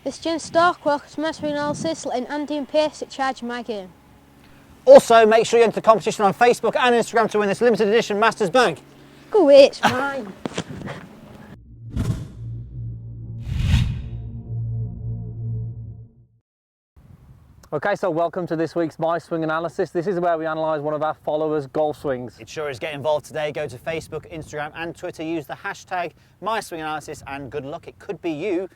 This is Jen Stork, welcome to my swing analysis, letting Andy and Piers take charge of my game. Also, make sure you enter the competition on Facebook and Instagram to win this limited edition Masters bag. Go away, it's mine. Okay, so welcome to this week's My Swing Analysis. This is where we analyse one of our followers' golf swings. It sure is. Get involved today. Go to Facebook, Instagram and Twitter. Use the hashtag MySwingAnalysis and good luck. It could be you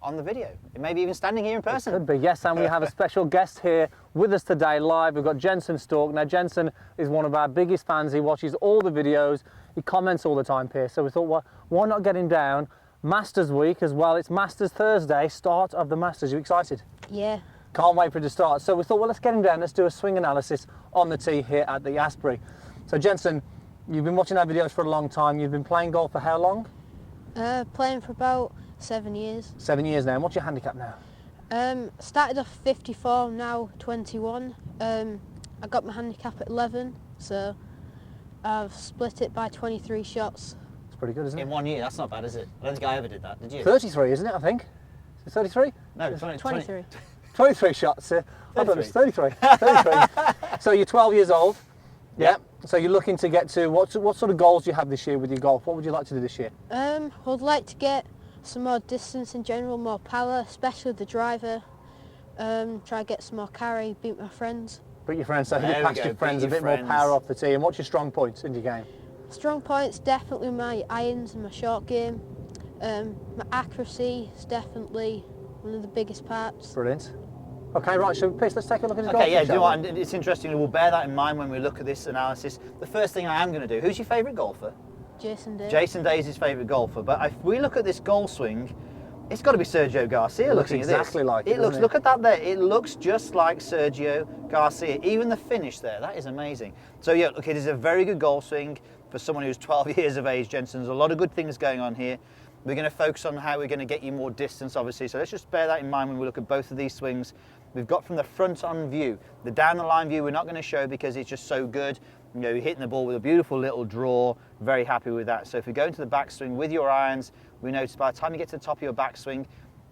on the video. It may be even standing here in person. It could be, yes, and we have a special guest here with us today live. We've got Jensen Stork. Now, Jensen is one of our biggest fans. He watches all the videos. He comments all the time, Piers. So we thought, well, why not get him down? Masters week as well. It's Masters Thursday, start of the Masters. You excited? Yeah. Can't wait for it to start. So we thought, well, let's get him down. Let's do a swing analysis on the tee here at the Asbury. So Jensen, you've been watching our videos for a long time. You've been playing golf for how long? Playing for about 7 years. 7 years now. And what's your handicap now? Started off 54, now 21. I got my handicap at 11, so I've split it by 23 shots. It's pretty good, isn't it? In 1 year, that's not bad, is it? I don't think I ever did that, did you? 33, isn't it, I think? Is it 33? No, 23. 23 shots. I thought it was 33. 33. So you're 12 years old. Yeah. So you're looking to get to, what sort of goals do you have this year with your golf? What would you like to do this year? I'd like to get some more distance in general, more power, especially the driver. Try to get some more carry, beat my friends. Beat your friends, so you pass your friends, a bit friends. more power off the tee. And what's your strong points in your game? Strong points, definitely my irons and my short game. My accuracy is definitely one of the biggest parts. Brilliant. Okay, right, so Piers, let's take a look at his golf. Okay, yeah, shall do you know we? what? It's interesting. We'll bear that in mind when we look at this analysis. The first thing I am going to do, who's your favourite golfer? Jason Day. Jason Day is his favourite golfer, but if we look at this golf swing, it's got to be Sergio Garcia. It looks looking exactly at this. like it, doesn't it? Look at that there. It looks just like Sergio Garcia. Even the finish there, that is amazing. So yeah, look, it is a very good golf swing for someone who's 12 years of age. Jensen, there's a lot of good things going on here. We're going to focus on how we're going to get you more distance, obviously. So let's just bear that in mind when we look at both of these swings. We've got from the front on view. The down the line view we're not going to show because it's just so good. You know, you're hitting the ball with a beautiful little draw. Very happy with that. So if we go into the backswing with your irons, we notice by the time you get to the top of your backswing,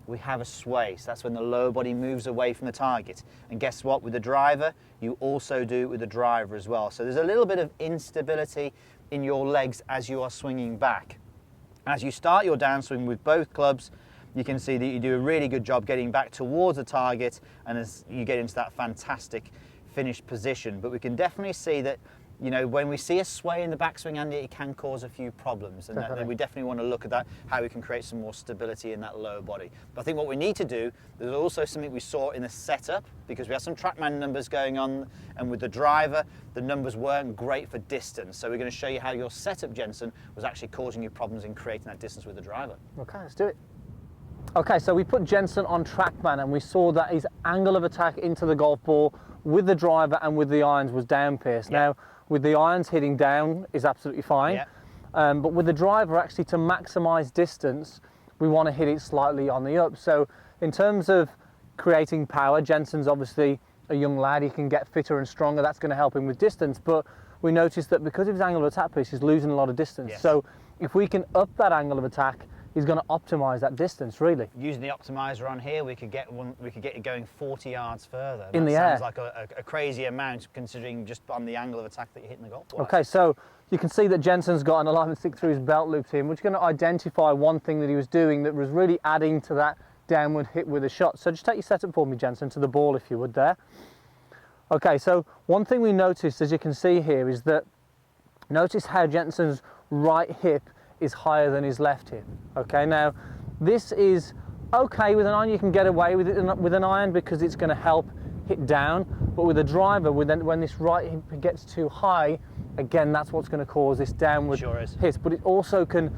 we have a sway. So that's when the lower body moves away from the target. And guess what? With the driver, you also do it with the driver as well. So there's a little bit of instability in your legs as you are swinging back. As you start your downswing with both clubs, you can see that you do a really good job getting back towards the target, and as you get into that fantastic finished position. But we can definitely see that, you know, when we see a sway in the backswing, Andy, it can cause a few problems, and that we definitely want to look at that, how we can create some more stability in that lower body. But I think what we need to do, there's also something we saw in the setup, because we had some TrackMan numbers going on, and with the driver, the numbers weren't great for distance. So we're going to show you how your setup, Jensen, was actually causing you problems in creating that distance with the driver. Okay, let's do it. Okay, so we put Jensen on TrackMan and we saw that his angle of attack into the golf ball with the driver and with the irons was down, Piers. Now, with the irons hitting down is absolutely fine, but with the driver, actually to maximise distance, we want to hit it slightly on the up. So in terms of creating power, Jensen's obviously a young lad, he can get fitter and stronger, that's going to help him with distance, but we noticed that because of his angle of attack, Piers, he's losing a lot of distance. So if we can up that angle of attack, he's going to optimise that distance, really. Using the optimizer on here, we could get it going 40 yards further. In the air. Sounds like a crazy amount, considering just on the angle of attack that you're hitting the golf ball. Okay, so you can see that Jensen's got an alignment stick through his belt loops here, which is going to identify one thing that he was doing that was really adding to that downward hit with a shot. So just take your setup for me, Jensen, to the ball if you would there. Okay, so one thing we noticed, as you can see here, is that notice how Jensen's right hip is higher than his left hip. Okay, now this is okay with an iron. You can get away with it with an iron because it's going to help hit down, but with a driver, when this right hip gets too high, again, that's what's going to cause this downward hit. But it also can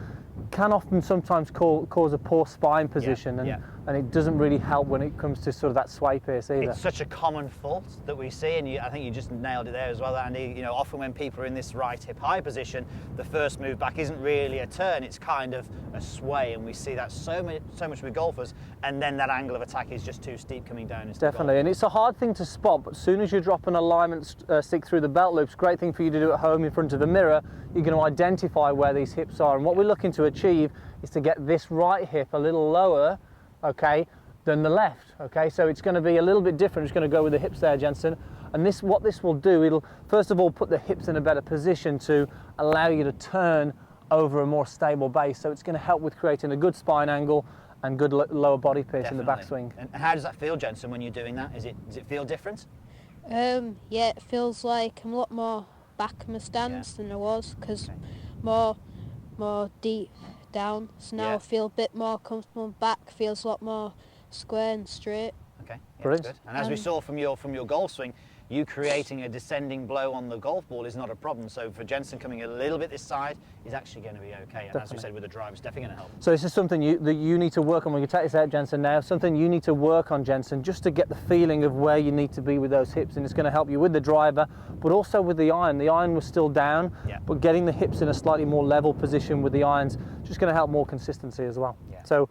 often sometimes cause a poor spine position, and it doesn't really help when it comes to sort of that sway pace either. It's such a common fault that we see, and I think you just nailed it there as well, Andy. You know, often when people are in this right hip high position, the first move back isn't really a turn, it's kind of a sway, and we see that so much with golfers, and then that angle of attack is just too steep coming down. Definitely, and it's a hard thing to spot, but as soon as you drop an alignment stick through the belt loops, great thing for you to do at home in front of a mirror, you're going to identify where these hips are, and what we're looking to achieve is to get this right hip a little lower, okay, than the left, okay? So it's going to be a little bit different. It's going to go with the hips there, Jensen. And what this will do, it'll first of all put the hips in a better position to allow you to turn over a more stable base. So it's going to help with creating a good spine angle and good lower body pierce in the backswing. And how does that feel, Jensen, when you're doing that? Does it feel different? Yeah, it feels like I'm a lot more back in my stance than I was, because more deep down. So now I feel a bit more comfortable. Back feels a lot more square and straight. Okay, that's good. And as we saw from your golf swing, you creating a descending blow on the golf ball is not a problem. So for Jensen coming a little bit this side, he's actually going to be okay. And as we said with the drive, it's definitely going to help. So this is something that you need to work on. We can take this out, Jensen, now. Something you need to work on, Jensen, just to get the feeling of where you need to be with those hips. And it's going to help you with the driver, but also with the iron. The iron was still down, but getting the hips in a slightly more level position with the irons, just going to help more consistency as well. Yeah. So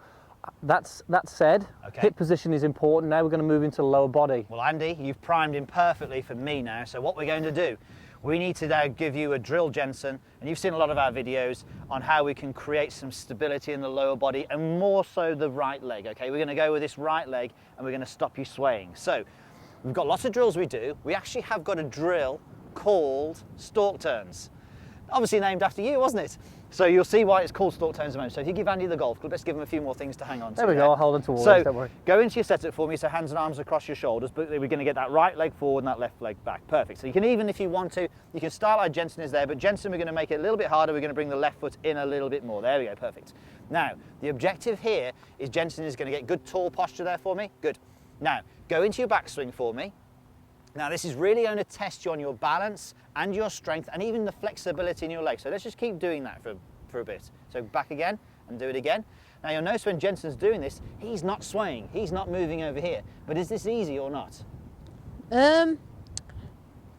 that said, hip position is important. Now we're going to move into the lower body. Well, Andy, you've primed him perfectly for me now. So what we're going to do, we need to now give you a drill, Jensen, and you've seen a lot of our videos on how we can create some stability in the lower body and more so the right leg, okay? We're going to go with this right leg and we're going to stop you swaying. So we've got lots of drills we do. We actually have got a drill called Stork Turns. Obviously named after you, wasn't it? So you'll see why it's called Stork Turns in a moment. So if you give Andy the golf club, let's give him a few more things to hang on to. There we go, I'll hold on to all so don't worry. Go into your setup for me, so hands and arms across your shoulders, but we're going to get that right leg forward and that left leg back. Perfect. So you can even, if you want to, you can start like Jensen is there, but Jensen, we're going to make it a little bit harder. We're going to bring the left foot in a little bit more. There we go, perfect. Now, the objective here is Jensen is going to get good tall posture there for me. Good. Now, go into your backswing for me. Now this is really going to test you on your balance and your strength and even the flexibility in your legs. So let's just keep doing that for a bit. So back again and do it again. Now you'll notice when Jensen's doing this, he's not swaying, he's not moving over here. But is this easy or not?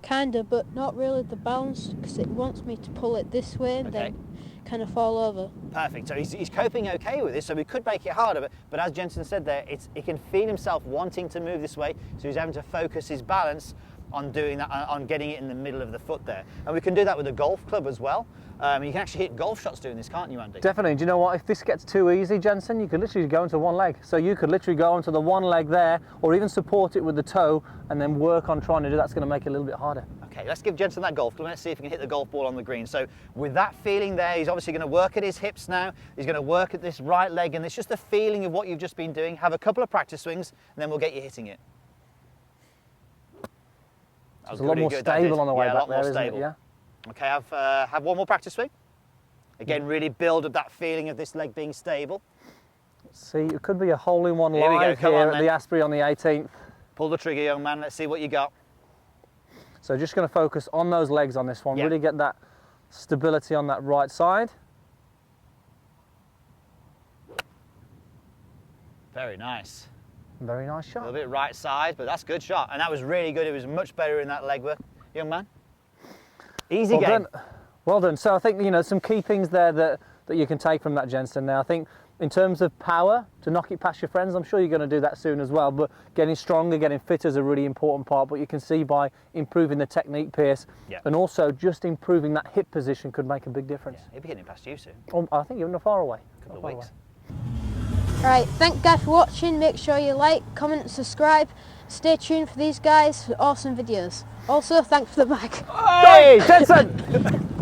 Kinda, but not really the balance, because it wants me to pull it this way and then kind of fall over. Perfect. So he's coping okay with this, so we could make it harder, but as Jensen said there, he can feel himself wanting to move this way, so he's having to focus his balance on doing that, on getting it in the middle of the foot there. And we can do that with a golf club as well. You can actually hit golf shots doing this, can't you, Andy? Definitely. Do you know what? If this gets too easy, Jensen, you could literally go into one leg. So you could literally go onto the one leg there, or even support it with the toe, and then work on trying to do that's going to make it a little bit harder. Okay, let's give Jensen that golf club. Let's see if he can hit the golf ball on the green. So with that feeling there, he's obviously going to work at his hips now. He's going to work at this right leg, and it's just a feeling of what you've just been doing. Have a couple of practice swings, and then we'll get you hitting it. It's a lot more stable on the way back there, isn't it? Yeah. Okay, have one more practice swing. Again, really build up that feeling of this leg being stable. See, it could be a hole-in-one live here at the Asprey on the 18th. Pull the trigger, young man. Let's see what you got. So just going to focus on those legs on this one. Really get that stability on that right side. Very nice. Very nice shot. A little bit right side, but that's a good shot. And that was really good. It was much better in that leg work, young man. Easy game. Well done. So I think, you know, some key things there that you can take from that, Jensen. Now, I think in terms of power, to knock it past your friends, I'm sure you're going to do that soon as well, but getting stronger, getting fitter is a really important part. But you can see by improving the technique, Piers, and also just improving that hip position could make a big difference. Yeah, he'll be hitting past you soon. I think you're not far away. A couple of weeks. Right, thank you guys for watching. Make sure you like, comment and subscribe. Stay tuned for these guys for awesome videos. Also, thanks for the mic. Hey, Jensen!